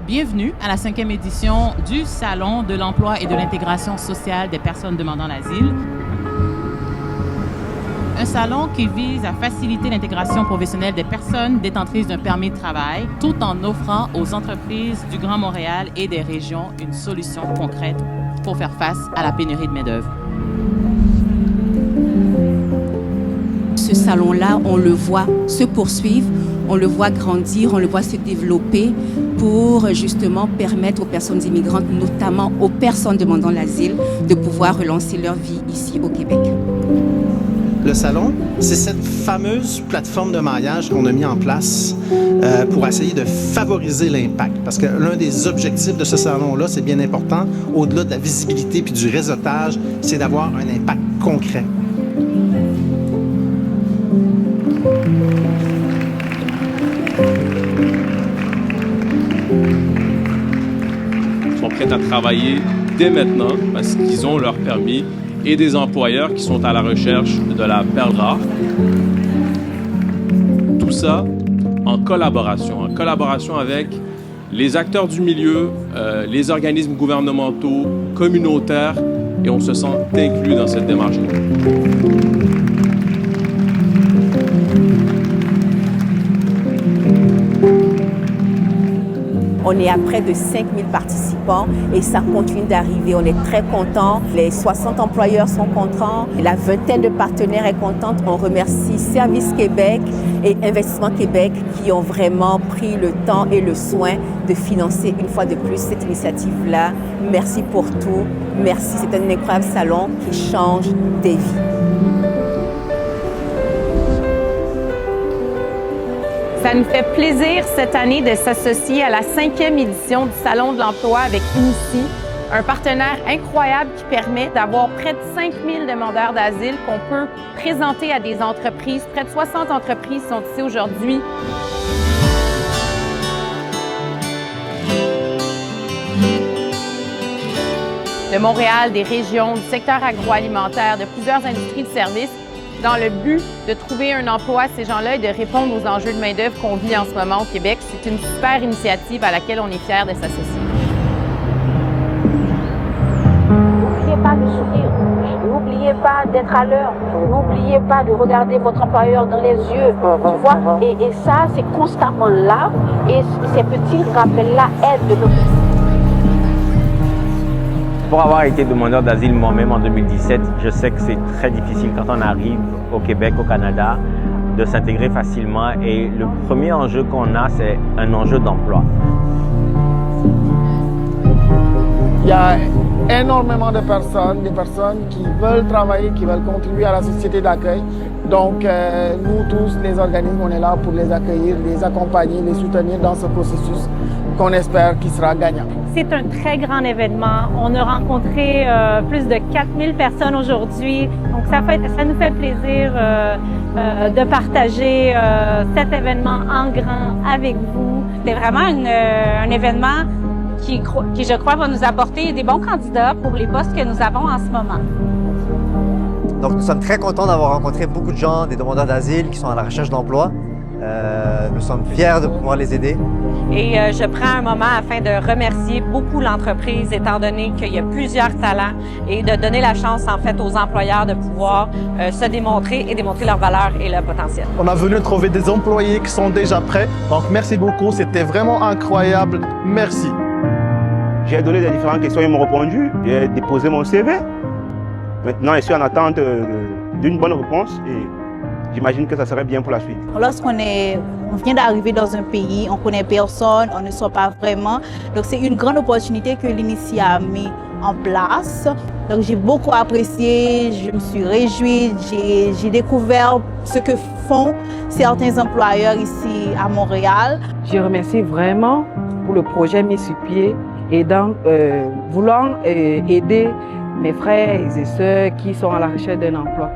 Bienvenue à la 5e édition du Salon de l'emploi et de l'intégration sociale des personnes demandant l'asile. Un salon qui vise à faciliter l'intégration professionnelle des personnes détentrices d'un permis de travail, tout en offrant aux entreprises du Grand Montréal et des régions une solution concrète pour faire face à la pénurie de main-d'œuvre. Ce salon-là, on le voit se poursuivre, on le voit grandir, on le voit se développer pour justement permettre aux personnes immigrantes, notamment aux personnes demandant l'asile, de pouvoir relancer leur vie ici au Québec. Le salon, c'est cette fameuse plateforme de maillage qu'on a mis en place pour essayer de favoriser l'impact. Parce que l'un des objectifs de ce salon-là, c'est bien important, au-delà de la visibilité puis du réseautage, c'est d'avoir un impact concret. Ils sont prêts à travailler dès maintenant parce qu'ils ont leur permis et des employeurs qui sont à la recherche de la perle rare. Tout ça en collaboration avec les acteurs du milieu, les organismes gouvernementaux, communautaires, et on se sent inclus dans cette démarche-là. On est à près de 5000 participants et ça continue d'arriver. On est très contents. Les 60 employeurs sont contents. La vingtaine de partenaires est contente. On remercie Service Québec et Investissement Québec qui ont vraiment pris le temps et le soin de financer une fois de plus cette initiative-là. Merci pour tout. Merci. C'est un incroyable salon qui change des vies. Ça nous fait plaisir cette année de s'associer à la 5e édition du Salon de l'emploi avec Inici, un partenaire incroyable qui permet d'avoir près de 5000 demandeurs d'asile qu'on peut présenter à des entreprises. Près de 60 entreprises sont ici aujourd'hui. De Montréal, des régions, du secteur agroalimentaire, de plusieurs industries de services, dans le but de trouver un emploi à ces gens-là et de répondre aux enjeux de main-d'œuvre qu'on vit en ce moment au Québec. C'est une super initiative à laquelle on est fiers de s'associer. N'oubliez pas de sourire, n'oubliez pas d'être à l'heure, n'oubliez pas de regarder votre employeur dans les yeux, tu vois. Et ça, c'est constamment là et ces petits rappels-là aident de notre... Pour avoir été demandeur d'asile moi-même en 2017, je sais que c'est très difficile quand on arrive au Québec, au Canada, de s'intégrer facilement. Et le premier enjeu qu'on a, c'est un enjeu d'emploi. Il y a énormément de personnes, des personnes qui veulent travailler, qui veulent contribuer à la société d'accueil. Donc, nous tous, les organismes, on est là pour les accueillir, les accompagner, les soutenir dans ce processus qu'on espère qu'il sera gagnant. C'est un très grand événement. On a rencontré plus de 4000 personnes aujourd'hui. Donc, ça nous fait plaisir de partager cet événement en grand avec vous. C'est vraiment un événement qui, je crois, va nous apporter des bons candidats pour les postes que nous avons en ce moment. Donc, nous sommes très contents d'avoir rencontré beaucoup de gens, des demandeurs d'asile qui sont à la recherche d'emploi. Nous sommes fiers de pouvoir les aider. Et je prends un moment afin de remercier beaucoup l'entreprise, étant donné qu'il y a plusieurs talents, et de donner la chance, en fait, aux employeurs de pouvoir se démontrer et démontrer leur valeur et leur potentiel. On a venu trouver des employés qui sont déjà prêts. Donc, merci beaucoup. C'était vraiment incroyable. Merci. J'ai donné des différentes questions, ils m'ont répondu. J'ai déposé mon CV. Maintenant, je suis en attente d'une bonne réponse et j'imagine que ça serait bien pour la suite. Lorsqu'on vient d'arriver dans un pays, on ne connaît personne, on ne sait pas vraiment. Donc c'est une grande opportunité que l'Inici a mis en place. Donc j'ai beaucoup apprécié, je me suis réjouie, j'ai découvert ce que font certains employeurs ici à Montréal. Je remercie vraiment pour le projet mis sur pied et voulant aider mes frères et sœurs qui sont à la recherche d'un emploi.